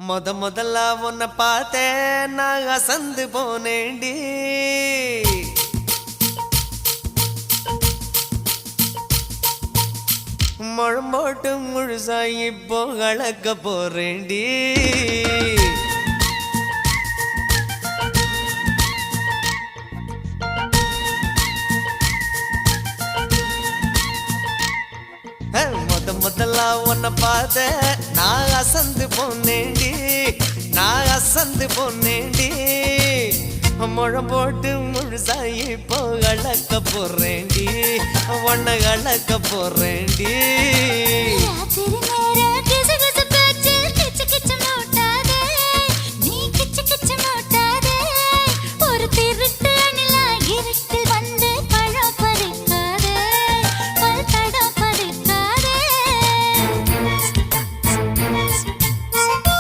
முதல்ல உன்னை பார்த்தேன் நான் அசந்து போனேண்டி. முழம்போட்டு முழுசா இப்போ கலக்க போறேண்டி. முதல்ல உன்னை பார்த்தேன் நான் அசந்து போனேண்டி. நான் அசந்து போனேண்டி. முழம் போட்டு முழுசா இப்போ கலக்க போறேண்டி. உன்னை கலக்க போறேண்டி.